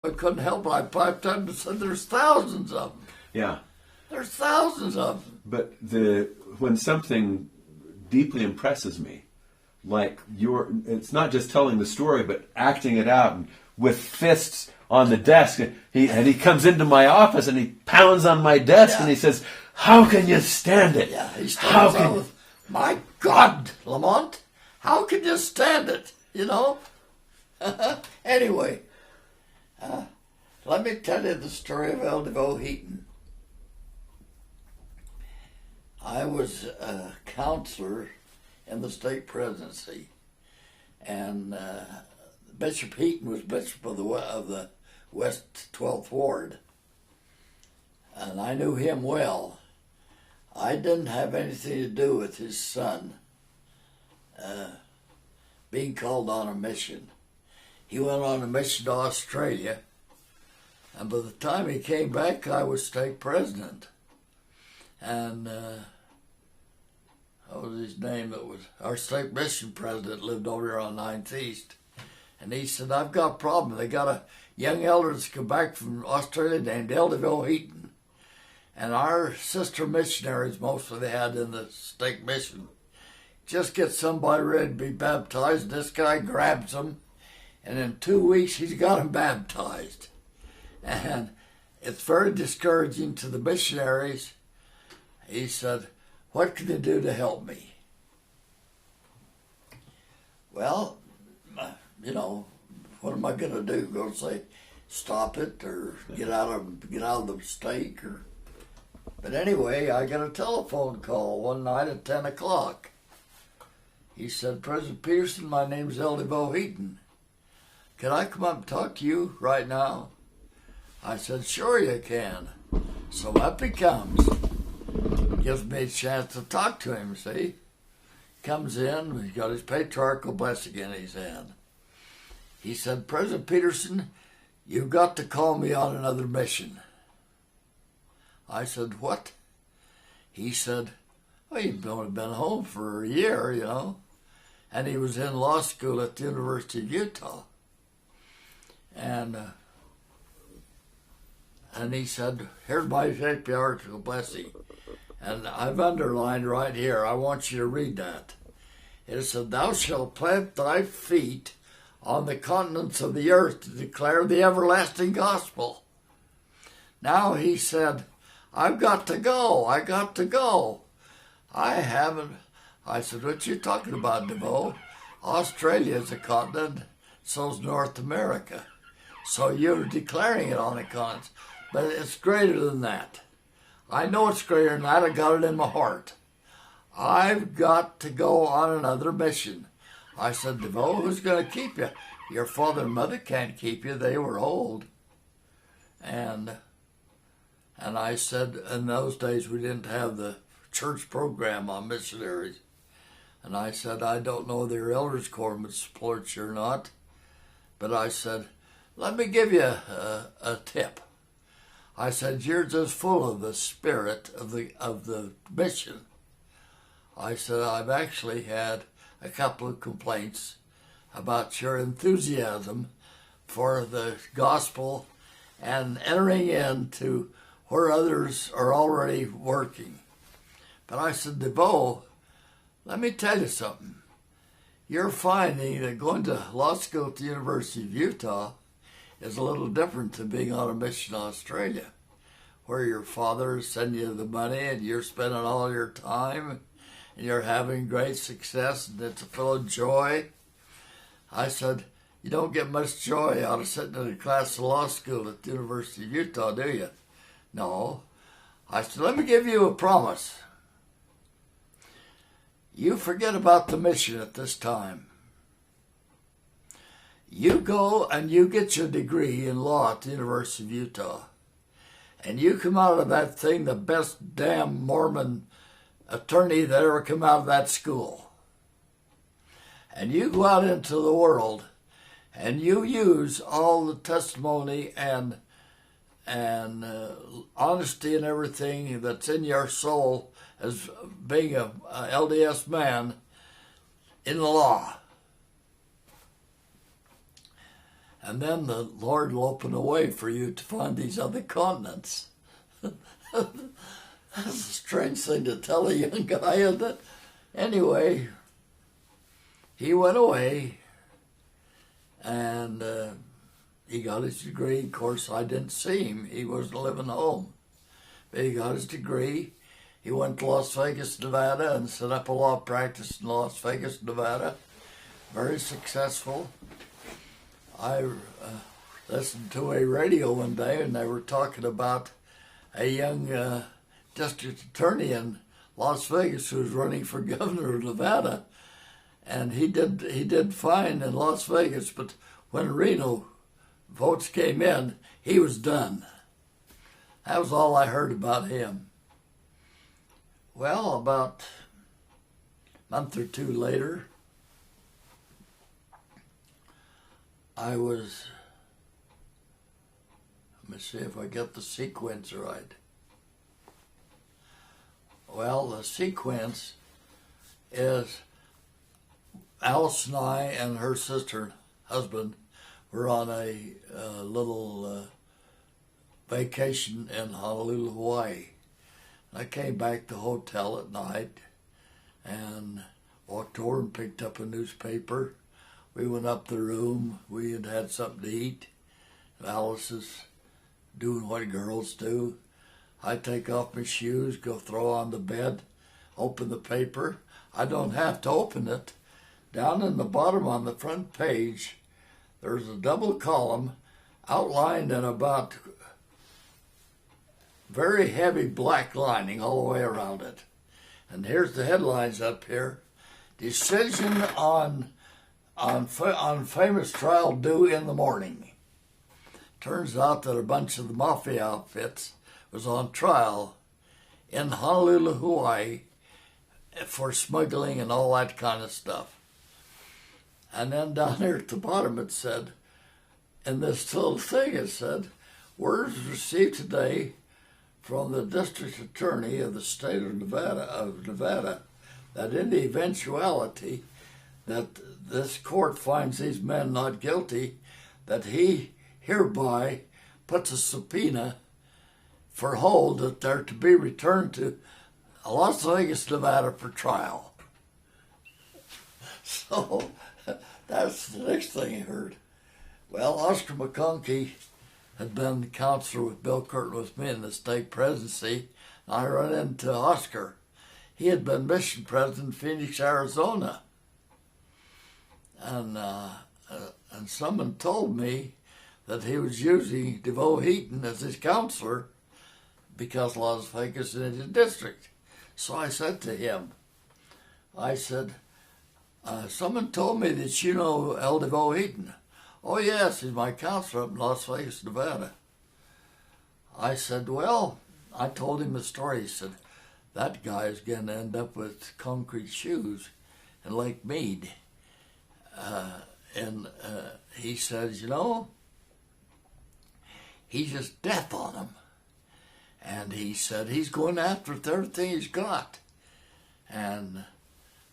I couldn't help it. I piped up and said, "There's thousands of them. Yeah. There's thousands of them." But when something deeply impresses me, like it's not just telling the story, but acting it out and with fists on the desk. He comes into my office and he pounds on my desk and he says, "How can you stand it?" Yeah, he starts out with, "My God, Lamont, how can you stand it?" You know? Anyway, let me tell you the story of DevoeHeaton. I was a counselor in the state presidency, and Bishop Heaton was bishop of the West 12th Ward, and I knew him well. I didn't have anything to do with his son being called on a mission. He went on a mission to Australia, and by the time he came back, I was state president. And what was his name? That was our state mission president, lived over here on 9th East. And he said, "I've got a problem. They got a young elder that's come back from Australia named DevoeHeaton. And our sister missionaries, mostly they had in the state mission, just get somebody ready to be baptized. And this guy grabs them, and in 2 weeks he's got them baptized. And it's very discouraging to the missionaries." He said, "What can you do to help me?" Well, you know, what am I going to do? Go say, stop it or get out of the mistake? But anyway, I got a telephone call one night at 10 o'clock. He said, "President Peterson, my name's DevoeHeaton. Can I come up and talk to you right now?" I said, "Sure you can." So up he comes. Gives me a chance to talk to him, see? Comes in, he's got his patriarchal blessing in his hand. He said, "President Peterson, you've got to call me on another mission." I said, "What?" He said, "Well, you've only been home for a year, you know." And he was in law school at the University of Utah. And he said, "Here's my patriarchal blessing." And I've underlined right here, I want you to read that. It said, "Thou shalt plant thy feet on the continents of the earth to declare the everlasting gospel." Now he said, "I've got to go. I got to go. I haven't." I said, "What you talking about, DeVoe? Australia is a continent, so's North America. So you're declaring it on a continent. But it's greater than that. I know it's greater than that. I got it in my heart. I've got to go on another mission." I said, "DeVoe, who's going to keep you? Your father and mother can't keep you. They were old." And I said, in those days we didn't have the church program on missionaries. And I said, "I don't know if their elders quorum would support you or not." But I said, "Let me give you a tip." I said, "You're just full of the spirit of the mission." I said, "I've actually had a couple of complaints about your enthusiasm for the gospel and entering into where others are already working." But I said, "DeVoe, let me tell you something. You're finding that going to law school at the University of Utah is a little different than being on a mission in Australia, where your father is sending you the money and you're spending all your time and you're having great success and it's full of joy." I said, "You don't get much joy out of sitting in a class of law school at the University of Utah, do you?" "No." I said, "Let me give you a promise. You forget about the mission at this time. You go and you get your degree in law at the University of Utah. And you come out of that thing the best damn Mormon attorney that ever come out of that school. And you go out into the world and you use all the testimony and honesty and everything that's in your soul as being a LDS man in the law. and then the Lord will open a way for you to find these other continents. That's a strange thing to tell a young guy, isn't it? Anyway, he went away, and he got his degree. Of course, I didn't see him. He wasn't living home. But he got his degree. He went to Las Vegas, Nevada, and set up a law practice in Las Vegas, Nevada. Very successful. I listened to a radio one day, and they were talking about a young district attorney in Las Vegas who was running for governor of Nevada, and he did fine in Las Vegas, but when Reno votes came in, he was done. That was all I heard about him. Well, about a month or two later, I was, let me see if I get the sequence right. Well, the sequence is Alice and I and her sister and husband were on a little vacation in Honolulu, Hawaii. I came back to the hotel at night and walked over and picked up a newspaper. We went up the room. We had had something to eat. Alice is doing what girls do. I take off my shoes, go throw on the bed, open the paper. I don't have to open it. Down in the bottom on the front page, there's a double column outlined in about very heavy black lining all the way around it. And here's the headlines up here. Decision on famous trial due in the morning. Turns out that a bunch of the mafia outfits was on trial in Honolulu, Hawaii for smuggling and all that kind of stuff. And then down here at the bottom it said, in this little thing it said, words received today from the district attorney of the state of Nevada, that in the eventuality that this court finds these men not guilty, that he hereby puts a subpoena for hold that they're to be returned to Las Vegas, Nevada for trial. So that's the next thing I heard. Well, Oscar McConkie had been counselor with Bill Curtin with me in the state presidency. And I ran into Oscar. He had been mission president in Phoenix, Arizona. And someone told me that he was using DevoeHeaton as his counselor because Las Vegas is in his district. So I said to him, I said, someone told me that you know L. DevoeHeaton. Oh, yes, he's my counselor up in Las Vegas, Nevada. I said, well, I told him the story. He said, that guy's going to end up with concrete shoes in Lake Mead. And he says, you know, he's just death on him. And he said, he's going after everything he's got. And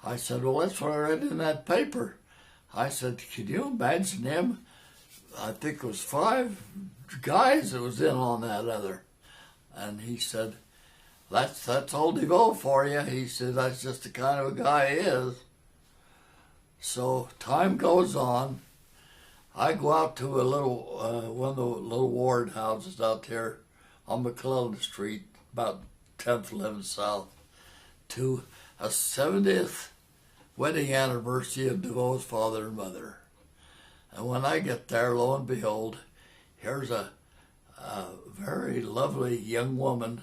I said, well, that's what I read in that paper. I said, could you imagine him? I think it was 5 guys that was in on that other. And he said, that's old DeVoe for you. He said, that's just the kind of a guy he is. So time goes on. I go out to a little, one of the little ward houses out there on McClellan Street, about 10th, 11th South, to a 70th wedding anniversary of DeVoe's father and mother. And when I get there, lo and behold, here's a very lovely young woman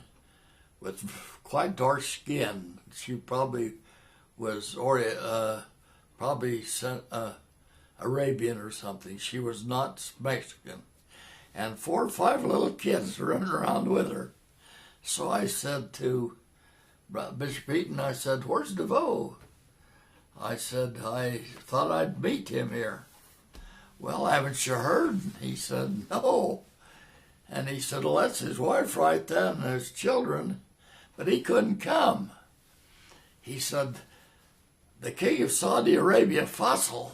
with quite dark skin. She probably was Arabian or something. She was not Mexican. And 4 or 5 little kids running around with her. So I said to Bishop Heaton, I said, where's DeVoe? I said, I thought I'd meet him here. Well, haven't you heard? He said, no. And he said, well, that's his wife right there and his children. But he couldn't come. He said, the king of Saudi Arabia, Faisal,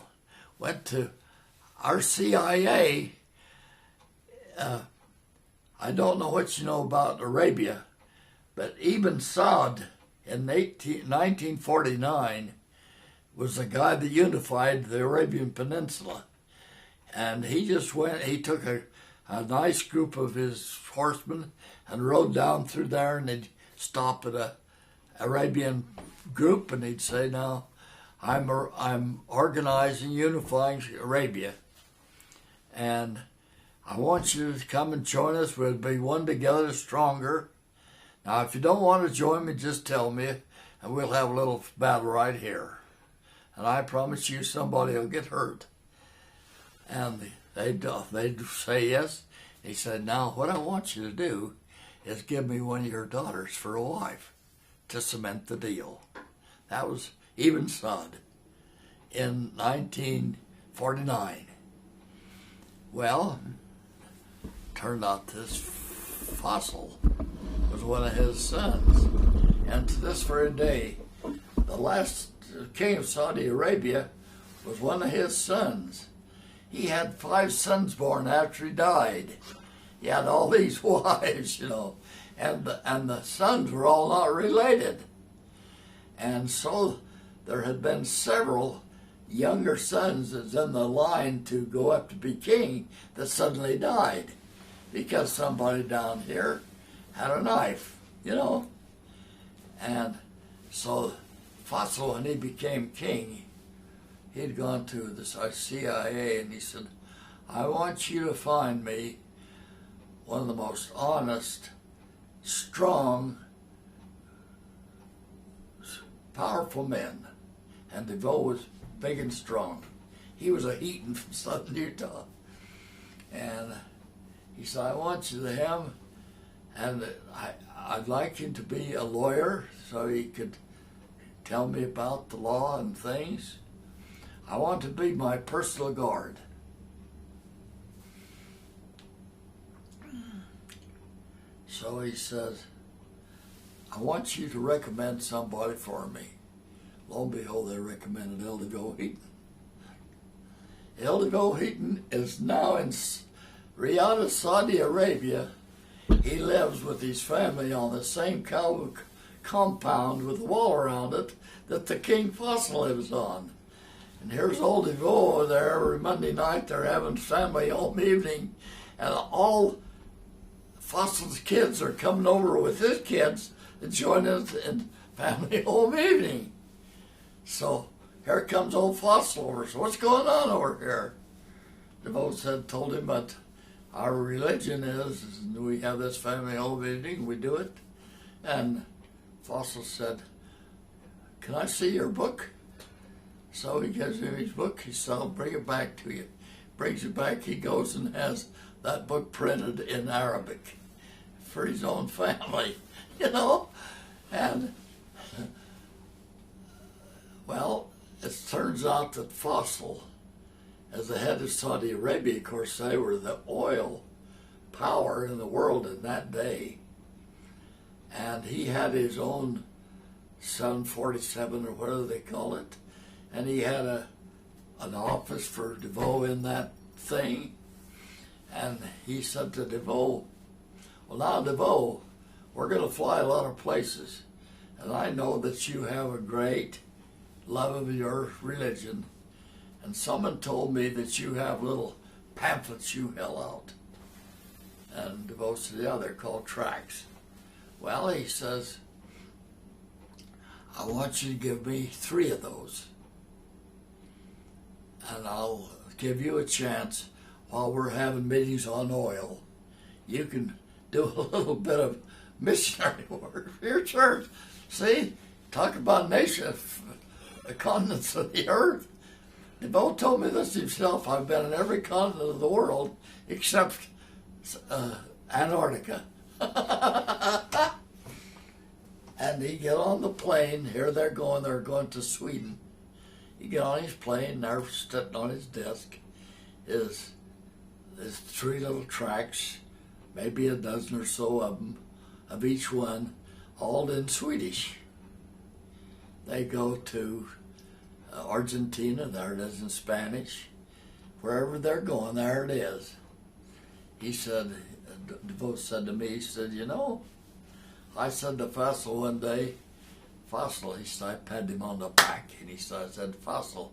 went to our CIA, I don't know what you know about Arabia, but Ibn Saud in 1949 was the guy that unified the Arabian Peninsula. And he just went, he took a nice group of his horsemen and rode down through there, and they'd stop at a Arabian group, and he'd say, now, I'm organizing, unifying Arabia, and I want you to come and join us. We'll be one together, stronger. Now, if you don't want to join me, just tell me, and we'll have a little battle right here. And I promise you somebody will get hurt. And they'd say yes. He said, now, what I want you to do is give me one of your daughters for a wife to cement the deal. That was Ibn Saud in 1949. Well, turned out this fossil was one of his sons. And to this very day, the last king of Saudi Arabia was one of his sons. He had 5 sons born after he died. He had all these wives, and the sons were all not related. And so there had been several younger sons that's in the line to go up to be king that suddenly died because somebody down here had a knife, And so Fossil, when he became king, he'd gone to the CIA and he said, I want you to find me one of the most honest, strong, powerful men. And DeVoe was big and strong. He was a Heaton from southern Utah. And he said, I want you to him, and I'd like him to be a lawyer so he could tell me about the law and things. I want to be my personal guard. So he says, I want you to recommend somebody for me. Lo and behold, they recommended ZOOM0096DevoeHeaton. ZOOM0096DevoeHeaton is now in Riyadh, Saudi Arabia. He lives with his family on the same compound with a wall around it that the King Fossil lives on. And here's old DeVoe over there every Monday night. They're having family home evening, and all Fossil's kids are coming over with his kids to join us in family home evening. So here comes old Fossil over. So what's going on over here? DeVoe told him that our religion is we have this family home evening, we do it. And Fossil said, can I see your book? So he gives him his book. He said, I'll bring it back to you. Brings it back. He goes and has that book printed in Arabic for his own family, And, well, it turns out that Fossil, as the head of Saudi Arabia, of course, they were the oil power in the world in that day. And he had his own 747 or whatever they call it. And he had an office for DeVoe in that thing. And he said to DeVoe, well, now, DeVoe, we're going to fly a lot of places. And I know that you have a great love of your religion. And someone told me that you have little pamphlets you held out. And DeVoe said, yeah, they're called tracts. Well, he says, I want you to give me 3 of those. And I'll give you a chance while we're having meetings on oil. You can do a little bit of missionary work for your church. See, talk about nation, the continents of the earth. DeVoe told me this himself. I've been in every continent of the world except Antarctica. And he get on the plane. Here they're going to Sweden. He get on his plane, there sitting on his desk is 3 little tracts, maybe a dozen or so of them, of each one, all in Swedish. They go to Argentina, there it is in Spanish. wherever they're going, there it is. He said, DeVoe said to me, he said, you know, I said to Fossil one day, Fossil, he said, I patted him on the back, and he said, I said, Fossil,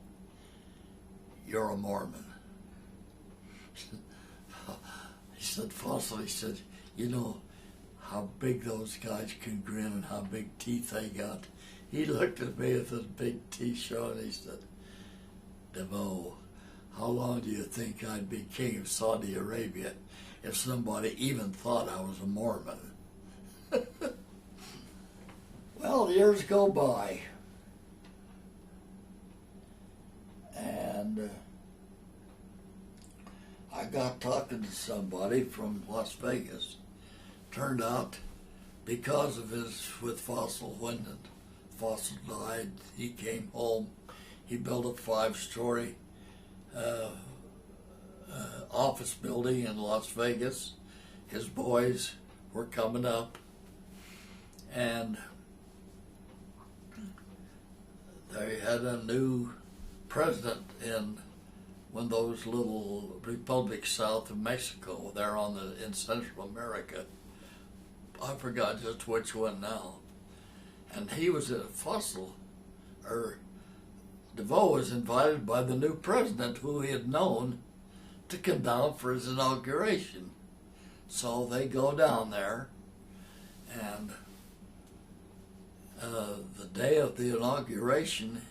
you're a Mormon. He said, Fossil, he said, you know how big those guys can grin and how big teeth they got. He looked at me with his big teeth showing, he said, DeVoe, how long do you think I'd be king of Saudi Arabia if somebody even thought I was a Mormon? Well, the years go by, and I got talking to somebody from Las Vegas. Turned out, because of his with Fossil, when Fossil died, he came home. He built a 5-story office building in Las Vegas. His boys were coming up, and they had a new president in one of those little republics south of Mexico, there in Central America. I forgot just which one now. And he was a DeVoe was invited by the new president, who he had known, to come down for his inauguration. So they go down there, and the day of the inauguration,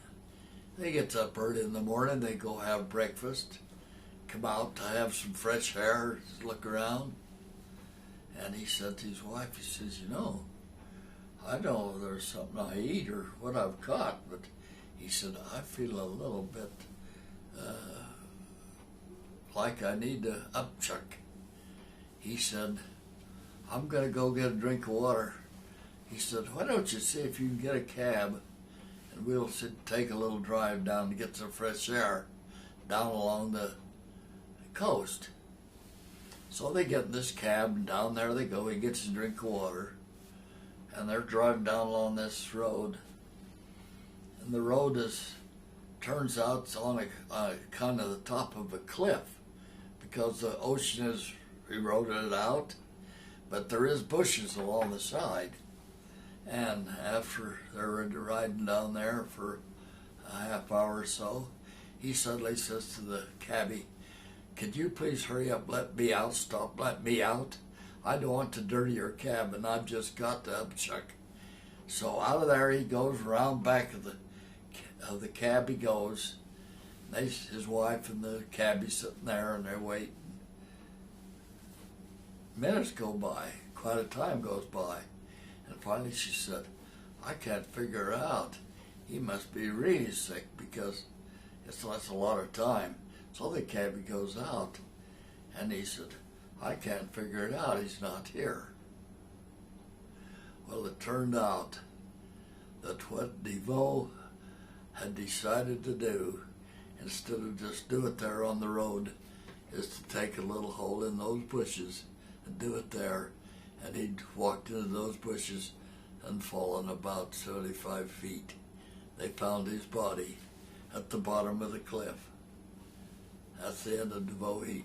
they get up early in the morning, they go have breakfast, come out to have some fresh air, look around. And he said to his wife, he says, you know, I don't know if there's something I eat or what I've caught, but he said, I feel a little bit like I need to upchuck. He said, I'm going to go get a drink of water. He said, why don't you see if you can get a cab and we'll take a little drive down to get some fresh air down along the coast. So they get in this cab, and down there they go. He gets a drink of water, and they're driving down along this road. And the road turns out it's on a kind of the top of a cliff, because the ocean has eroded it out, but there is bushes along the side. And after they're riding down there for a half hour or so, he suddenly says to the cabbie, could you please hurry up, let me out, stop, let me out? I don't want to dirty your cab, and I've just got to upchuck. So out of there he goes, around back of the cab he goes. His wife and the cabbie sitting there, and they're waiting. Minutes go by, quite a time goes by, and finally she said, I can't figure out. He must be really sick, because that's a lot of time. So the cabbie goes out, and he said, I can't figure it out, he's not here. Well, it turned out that what DeVoe had decided to do, instead of just do it there on the road, is to take a little hole in those bushes and do it there. And he'd walked into those bushes and fallen about 75 feet. They found his body at the bottom of the cliff. That's the end of DevoeHeaton.